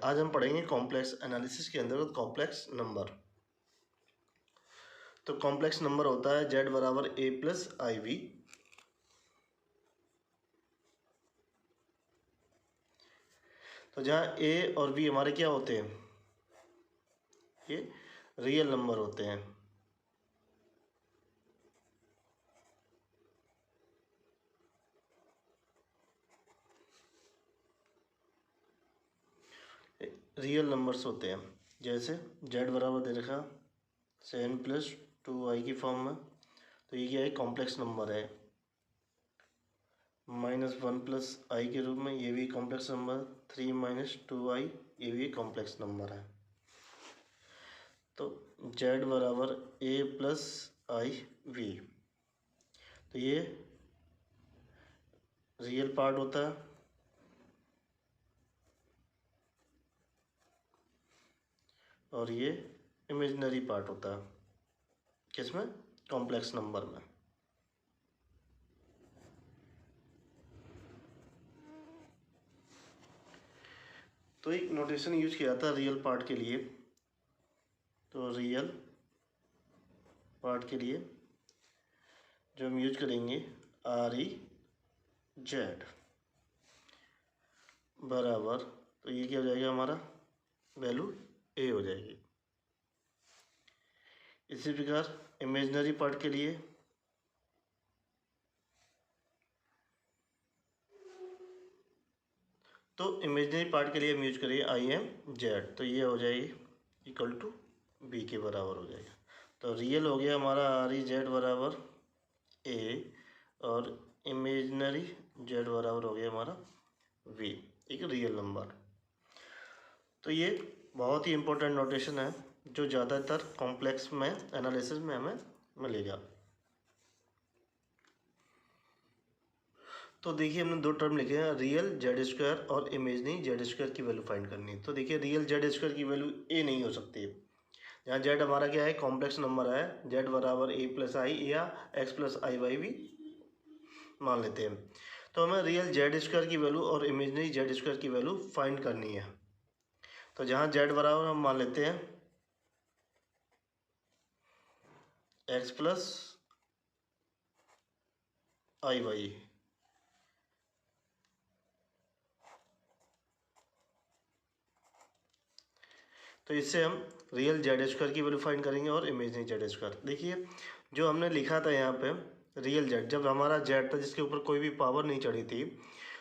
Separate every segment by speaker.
Speaker 1: आज हम पढ़ेंगे कॉम्प्लेक्स एनालिसिस के अंतर्गत कॉम्प्लेक्स नंबर। तो कॉम्प्लेक्स नंबर होता है z बराबर a प्लस आई वी। तो जहाँ a और v हमारे क्या होते हैं, ये रियल नंबर होते हैं। रियल नंबर्स होते हैं। जैसे z बराबर दे रखा 7 प्लस 2i की फॉर्म में, तो ये क्या है, कॉम्प्लेक्स नंबर है। -1 प्लस आई के रूप में, ये भी कॉम्प्लेक्स नंबर। 3 माइनस 2i, ये भी कॉम्प्लेक्स नंबर है। तो z बराबर a प्लस आई वी, तो ये रियल पार्ट होता है और ये इमेजिनरी पार्ट होता है। किसमें? कॉम्प्लेक्स नंबर में। तो एक नोटेशन यूज किया जाता है रियल पार्ट के लिए। तो रियल पार्ट के लिए जो हम यूज करेंगे, REZ बराबर, तो ये क्या हो जाएगा, हमारा वैल्यू a हो जाएगी। इसी प्रकार इमेजिनरी पार्ट के लिए तो इमेजिनरी पार्ट के लिए हम यूज करेंगे IMZ, तो ये हो जाएगी इक्वल टू b के बराबर हो जाएगा। तो रियल हो गया हमारा REZ बराबर a और इमेजिनरी z बराबर हो गया हमारा v, एक रियल नंबर। तो ये बहुत ही इम्पोर्टेंट नोटेशन है जो ज़्यादातर कॉम्प्लेक्स में एनालिसिस में हमें मिलेगा। तो देखिए हमने दो टर्म लिखे हैं, रियल जेड स्क्वायर और इमेजिनरी जेड स्क्वायर की वैल्यू फाइंड करनी है। तो देखिए रियल जेड स्क्वायर की वैल्यू a नहीं हो सकती है। यहाँ जेड हमारा क्या है, कॉम्प्लेक्स नंबर है। जेड बराबर a प्लस आई या x प्लस आई वाई भी मान लेते हैं। तो हमें रियल जेड स्क्वायर की वैल्यू और इमेजिनरी जेड स्क्वायर की वैल्यू फाइंड करनी है। तो जहाँ जेड बराबर हम मान लेते हैं x प्लस आई वाई, तो इससे हम रियल जेड स्क्वायर की वैल्यू फाइंड करेंगे और इमेजिनरी जेड स्क्वायर। देखिए जो हमने लिखा था यहाँ पे रियल जेड, जब हमारा जेड था जिसके ऊपर कोई भी पावर नहीं चढ़ी थी,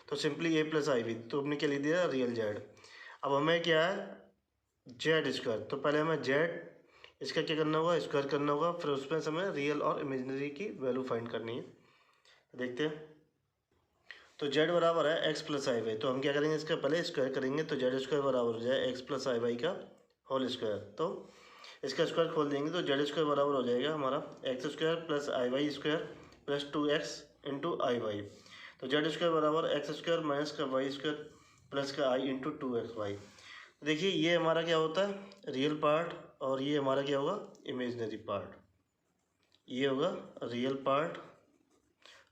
Speaker 1: तो simply a plus I V, तो हमने क्या लिख दिया, रियल जेड। अब हमें क्या है, जेड स्क्वायर, तो पहले हमें जेड इसका क्या करना होगा, स्क्वायर करना होगा, फिर उसमें से हमें रियल और इमेजिनरी की वैल्यू फाइंड करनी है। देखते हैं। तो जेड बराबर है x प्लस आई वाई, तो हम क्या करेंगे, इसका पहले स्क्वायर करेंगे। तो जेड स्क्वायर बराबर हो जाए x प्लस आई वाई का होल स्क्वायर। तो इसका स्क्वायर खोल देंगे तो जेड स्क्वायर बराबर हो जाएगा हमारा x square plus i y square plus 2x into i y. तो जेड स्क्वायर बराबर एक्स स्क्वायर माइनस का वाई स्क्वायर प्लस का आई इंटू 2xy। देखिए ये हमारा क्या होता है, रियल पार्ट, और ये हमारा क्या होगा, इमेजिनरी पार्ट। ये होगा रियल पार्ट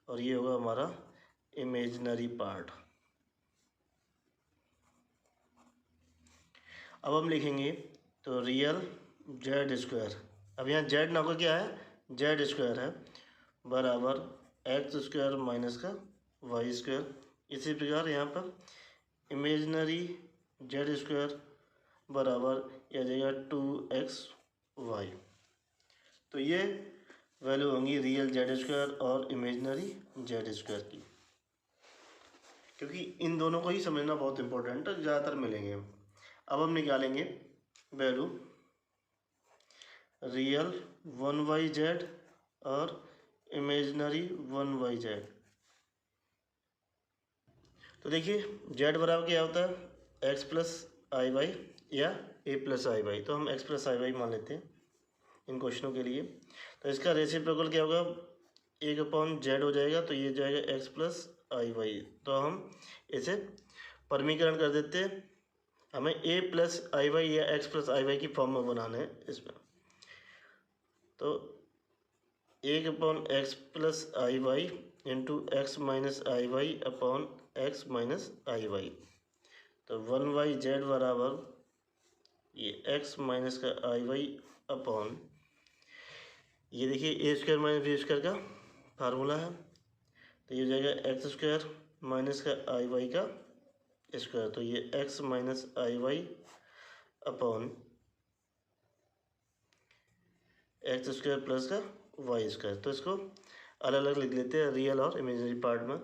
Speaker 1: और ये होगा हमारा इमेजिनरी पार्ट। अब हम लिखेंगे तो रियल जेड स्क्वायर, अब यहाँ जेड ना को क्या है, जेड स्क्वायर है, बराबर एक्स स्क्वायर माइनस का वाई स्क्वायर। इसी प्रकार यहाँ पर इमेजिनरी जेड स्क्वायर बराबर यह आ जाएगा 2xy। तो ये वैल्यू होंगी रियल जेड स्क्वायर और इमेजिनरी जेड स्क्वायर की, क्योंकि इन दोनों को ही समझना बहुत इंपॉर्टेंट है, ज़्यादातर मिलेंगे। अब हम निकालेंगे वैल्यू रियल 1yz और इमेजिनरी 1yz। तो देखिए z बराबर क्या होता है, x प्लस आई वाई या a प्लस आई वाई। तो हम x प्लस आई वाई मान लेते हैं इन क्वेश्चनों के लिए। तो इसका रेसिप्रोकल क्या होगा, 1/z हो जाएगा, तो ये जाएगा x प्लस आई वाई। तो हम इसे परमीकरण कर देते हैं। हमें a प्लस आई वाई या x प्लस आई वाई की फॉर्म में बनाना है इसमें। तो 1/x plus i Y into x minus i y upon x minus i y. तो 1/z बराबर ये x माइनस का i/y अपॉन, ये देखिए ए स्क्वायर माइनस बी स्क्वायर का फार्मूला है, तो ये हो जाएगा एक्स स्क्वायर माइनस का i/y का स्क्वायर, तो ये x minus i/y upon x square plus का वाई स्क्वायर। तो इसको अलग अलग लिख लेते हैं रियल और इमेजिनरी पार्ट में।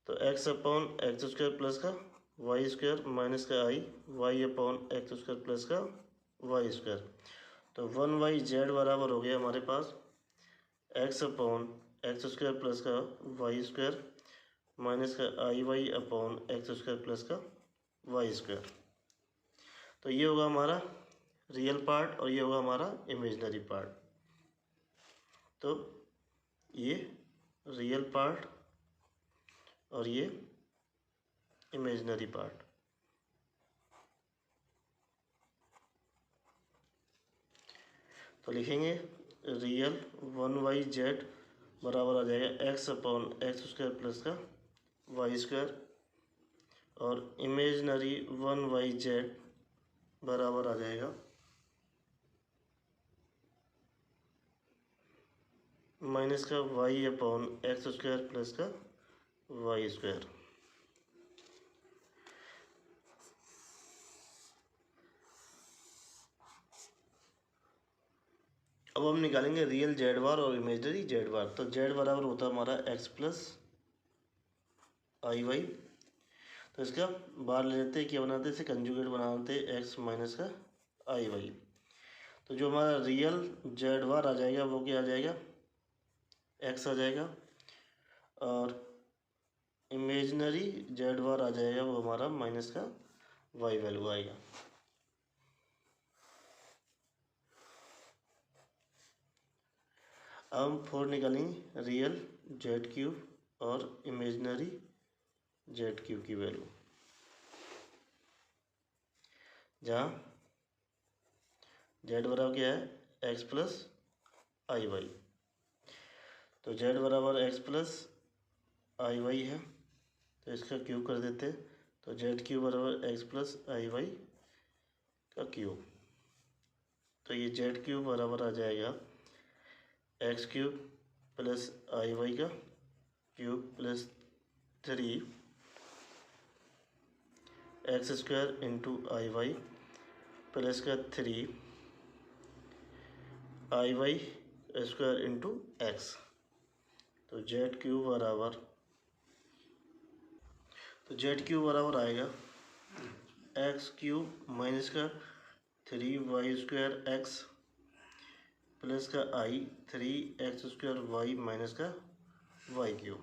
Speaker 1: तो x upon x square plus का वाई स्क्वायर माइनस का i, y upon x square plus का वाई स्क्वायर। तो 1/z बराबर हो गया हमारे पास x upon x square plus का वाई स्क्वायर माइनस का i/y upon x square plus का वाई स्क्वायर। तो ये होगा हमारा रियल पार्ट और ये होगा हमारा इमेजिनरी पार्ट। तो ये रियल पार्ट और ये इमेजिनरी पार्ट। तो लिखेंगे रियल 1/z बराबर आ जाएगा x upon x square plus का वाई स्क्वायर, और इमेजिनरी 1/z बराबर आ जाएगा माइनस का y upon x square plus का वाई स्क्वायर। अब हम निकालेंगे रियल जेड बार और इमेजिनरी जेड बार। तो जेड बराबर होता है हमारा x प्लस i/y। तो इसका बार ले लेते हैं, क्या बनाते हैं, इसे कंजुगेट बनाते हैं x माइनस का i/y। तो जो हमारा रियल जेड बार आ जाएगा वो क्या आ जाएगा, x आ जाएगा, और इमेजिनरी जेड बार आ जाएगा वो हमारा माइनस का y वैल्यू आएगा। अब हम 4 निकालेंगे रियल जेड क्यूब और इमेजिनरी जेड क्यूब की वैल्यू, जहाँ जेड बराबर क्या है x प्लस i/y। तो जेड बराबर x प्लस i/y है, तो इसका क्यूब कर देते हैं। तो जेड क्यूब बराबर x प्लस i/y का क्यूब। तो ये जेड क्यूब बराबर आ जाएगा x क्यूब प्लस i/y का cube plus 3 x square into i/y plus का 3 i/y स्क्वायर इंटू एक्स। तो जेड क्यूब बराबर आएगा एक्स क्यूब माइनस का 3y स्क्वायर एक्स प्लस का 3x स्क्वायर वाई माइनस का वाई क्यूब।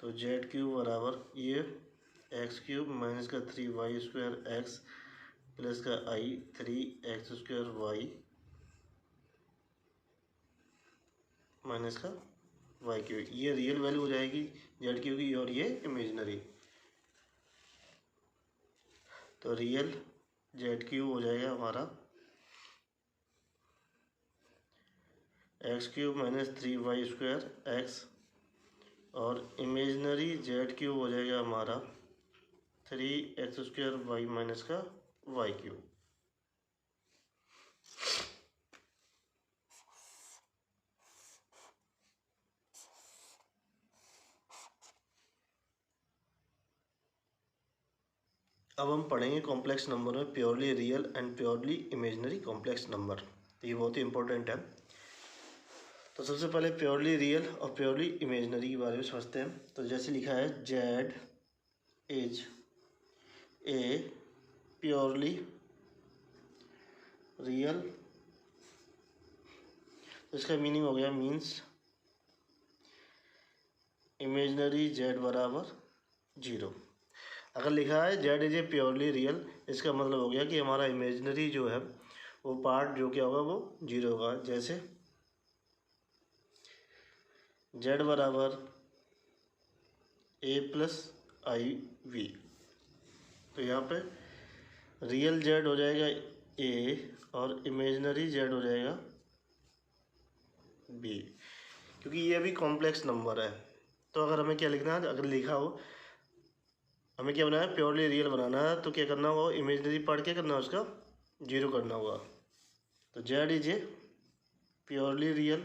Speaker 1: तो जेड क्यूब बराबर ये एक्स क्यूब माइनस का 3y स्क्वायर एक्स प्लस का 3x स्क्वायर वाई माइनस का वाई क्यूब। ये रियल वैल्यू हो जाएगी जेड क्यूब की और ये इमेजिनरी। तो रियल जेड क्यूब हो जाएगा हमारा x cube minus 3y square x, और इमेजिनरी जेड क्यूब हो जाएगा हमारा 3x स्क्वायर वाई माइनस का वाई क्यूब। अब हम पढ़ेंगे कॉम्प्लेक्स नंबर में purely real and purely imaginary complex number. तो ये बहुत ही इंपॉर्टेंट है। तो सबसे पहले प्योरली रियल और प्योरली इमेजिनरी के बारे में समझते हैं। तो जैसे लिखा है Z is a purely real, तो इसका मीनिंग हो गया मीन्स इमेजिनरी जेड बराबर 0। अगर लिखा है Z is a purely real, इसका मतलब हो गया कि हमारा इमेजिनरी जो है वो पार्ट जो क्या होगा वो 0 होगा। जैसे जेड बराबर ए प्लस i/v, तो यहाँ पे रियल जेड हो जाएगा ए और इमेजिनरी जेड हो जाएगा बी, क्योंकि ये भी कॉम्प्लेक्स नंबर है। तो अगर हमें क्या लिखना है, अगर लिखा हो हमें क्या बनाना है, प्योरली रियल बनाना है, तो क्या करना होगा, इमेजनरी पार्ट क्या करना है उसका जीरो करना होगा। तो Z is a purely real,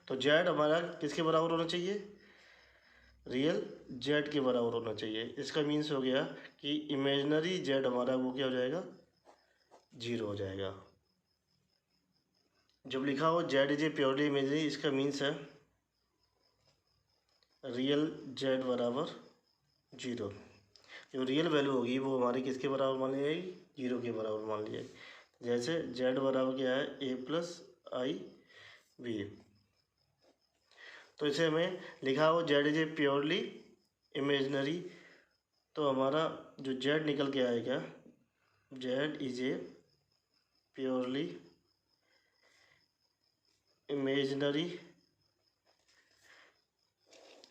Speaker 1: तो जेड हमारा किसके बराबर होना चाहिए, रियल जेड के बराबर होना चाहिए। इसका मीन्स हो गया कि इमेजनरी जेड हमारा वो क्या हो जाएगा, जीरो हो जाएगा। जब लिखा हो Z is a purely imaginary, इसका मीन्स है रियल जेड बराबर जीरो। जो रियल वैल्यू होगी वो हमारी किसके बराबर मान ली जाएगी, जीरो के बराबर मान ली जाएगी। जैसे जेड बराबर क्या है, ए प्लस आई वी। तो इसे हमें लिखा हो Z is a purely imaginary, तो हमारा जो जेड निकल के आएगा, Z is a purely imaginary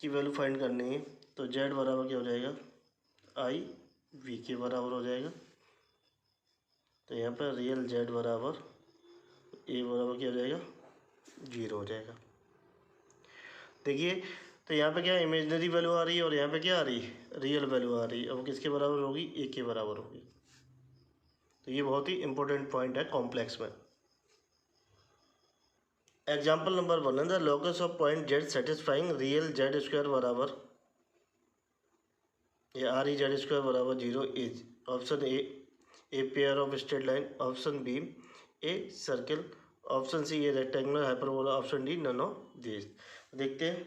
Speaker 1: की वैल्यू फाइंड करनी है, तो जेड बराबर क्या हो जाएगा, आई वी के बराबर हो जाएगा। तो यहाँ पर रियल जेड बराबर ए बराबर क्या हो जाएगा, जीरो हो जाएगा। देखिए तो यहाँ पे क्या इमेजनरी वैल्यू आ रही है और यहाँ पे क्या आ रही है, रियल वैल्यू आ रही है। अब किसके बराबर होगी, ए के बराबर होगी। तो ये बहुत ही इंपॉर्टेंट पॉइंट है कॉम्प्लेक्स में। एग्जाम्पल नंबर 1 है the locus of point Z satisfying real Z square बराबर ये आर ई जेड स्क्वायर बराबर zero is option A pair of straight line, option B a circle, option C a rectangular hyperbola, option D none of this. देखते हैं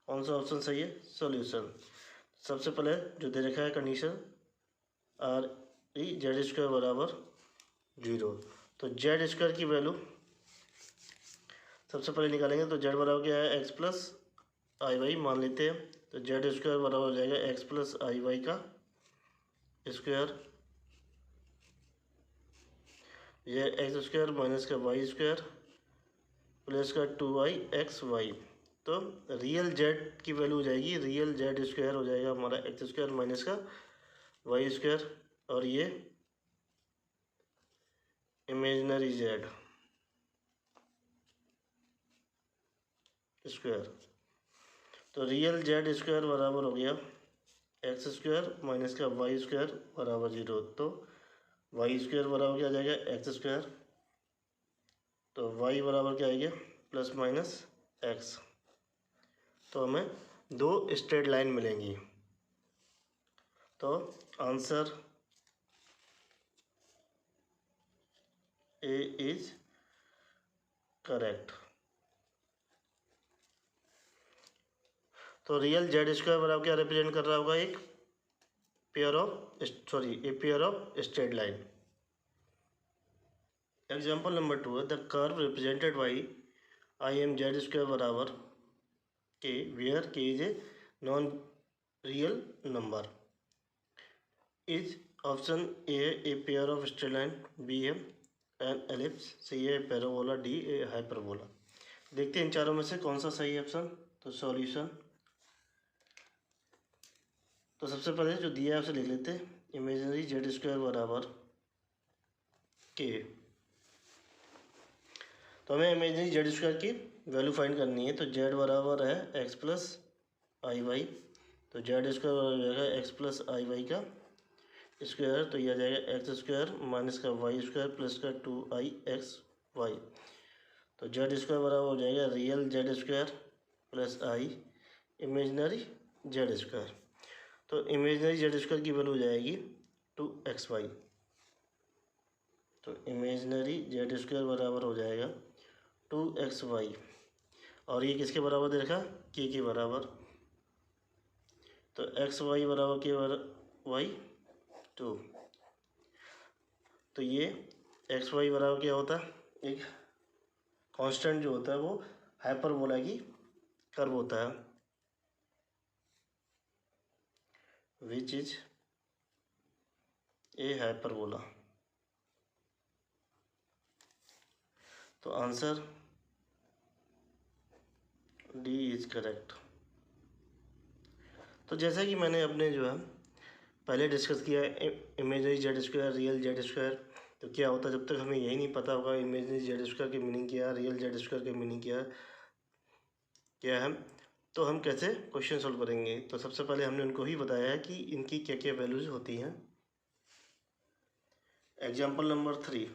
Speaker 1: कौन सा option सही है। Solution, सबसे पहले जो दे रखा है condition are E Z square बराबर जीरो, तो जेड स्क्वायर की वैल्यू सबसे पहले निकालेंगे। तो जेड बराबर क्या है, एक्स प्लस आई वाई मान लेते हैं। तो जेड स्क्वायर बराबर हो जाएगा एक्स प्लस आई वाई का स्क्वायर, ये एक्स स्क्वायर माइनस का वाई स्क्वायर प्लस का 2i एक्स वाई। तो रियल जेड की वैल्यू हो जाएगी, रियल जेड स्क्वायर हो जाएगा हमारा एक्स स्क्वायर माइनस का वाई स्क्वायर, और ये इमेजिनरी जेड स्क्वायर। तो रियल जेड स्क्वायर बराबर हो गया एक्स स्क्वायर माइनस का वाई स्क्वायर बराबर जीरो। तो वाई स्क्वायर बराबर क्या आ जाएगा, एक्स स्क्वायर, तो वाई बराबर क्या आएगा, प्लस माइनस एक्स। तो हमें दो स्ट्रेट लाइन मिलेंगी। तो आंसर ए इज करेक्ट। तो रियल जेड स्क्वायर बराबर क्या रिप्रेजेंट कर रहा होगा, एक pair of a pair of straight line. Example number 2 है the curve represented by I M Z square बराबर k where k is a non real number is option A pair of straight line, B है an ellipse, C है parabola, D a hyperbola. देखते हैं इन चारों में से कौन सा सही है ऑप्शन। तो सॉल्यूशन, तो सबसे पहले जो दिया है उसे लिख लेते हैं, इमेजिनरी जेड स्क्वायर बराबर के। तो हमें इमेजिनरी जेड स्क्वायर की वैल्यू फाइंड करनी है। तो जेड बराबर है एक्स प्लस आई वाई, तो जेड स्क्वायर बराबर हो जाएगा एक्स प्लस आई वाई का स्क्वायर, तो यह आ जाएगा एक्स स्क्वायर माइनस का वाई स्क्वायर प्लस का 2i एक्स वाई। तो जेड स्क्वायर बराबर हो जाएगा रियल जेड स्क्वायर प्लस आई इमेजिनरी जेड स्क्वायर। तो इमेजिनरी जेड स्क्वायर की वैल्यू हो जाएगी 2xy। तो इमेजिनरी जेड स्क्वायर बराबर हो जाएगा 2xy, और ये किसके बराबर दे रखा, के बराबर। तो xy बराबर के वाई 2। तो ये xy बराबर क्या होता है, एक कांस्टेंट जो होता है वो हाइपरबोला की कर्व होता है, विच इज ए हाइपरबोला। तो आंसर डी इज करेक्ट। तो जैसा कि मैंने अपने जो है पहले डिस्कस किया है imaginary Z square real Z square, तो क्या होता है जब तक हमें यही नहीं पता होगा इमेजिनरी जेड स्क्वायर की मीनिंग क्या है, रियल जेड स्क्वायर की मीनिंग क्या है, तो हम कैसे क्वेश्चन सोल्व करेंगे? तो सबसे पहले हमने उनको ही बताया है कि इनकी क्या क्या वैल्यूज होती हैं। Example number 3,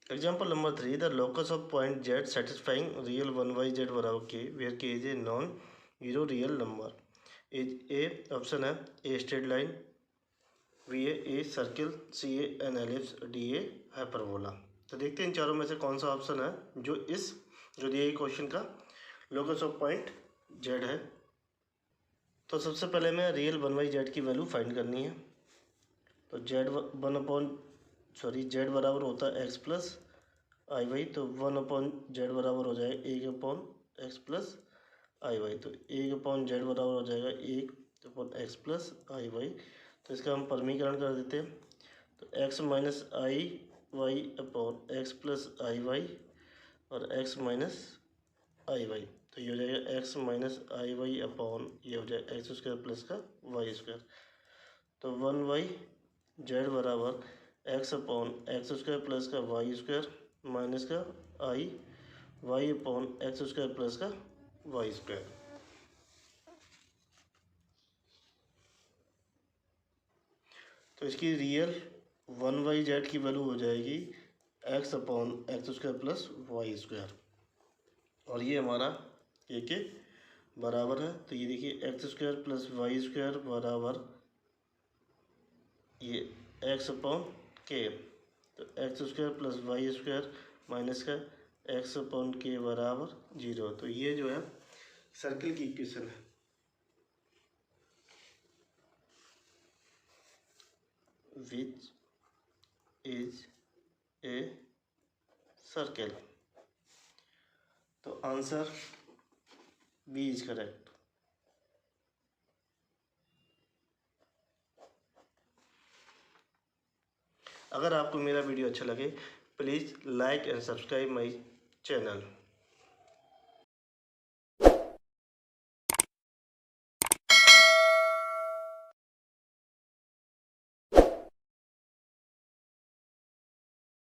Speaker 1: example number 3, the locus of point Z satisfying real 1/z बराबर k where k is a non zero real number. Is a option है a straight line, B a circle, C a an ellipse, D a hyperbola. तो देखते हैं इन चारों में से कौन सा ऑप्शन है जो दिए गए क्वेश्चन का लोकस ऑफ पॉइंट जेड है। तो सबसे पहले मैं रियल 1/z की वैल्यू फाइंड करनी है। तो जेड बराबर होता है एक्स प्लस आई वाई। तो 1/z बराबर हो जाएगा 1/x प्लस आई वाई। तो 1/z बराबर हो जाएगा 1/x प्लस आई वाई। तो इसका हम परमीकरण कर देते हैं। तो x minus i y upon x plus i y और x माइनस आई वाई। तो ये हो जाएगा x minus i y upon ये हो जाएगा एक्स स्क्वायर प्लस का वाई स्क्वायर। तो 1/z बराबर x upon x square plus का वाई स्क्वायर माइनस का i y upon x square plus का वाई स्क्वायर। तो इसकी रियल 1/z की वैल्यू हो जाएगी x upon x square plus Y square. और ये हमारा के बराबर है। तो ये देखिए X square plus Y square बराबर ये x अपॉन के। तो X square plus Y square minus का x अपॉन के बराबर 0। तो ये जो है सर्किल की इक्वेशन है। Which is a circle. तो आंसर बी इज करेक्ट। अगर आपको मेरा वीडियो अच्छा लगे please like and subscribe my channel.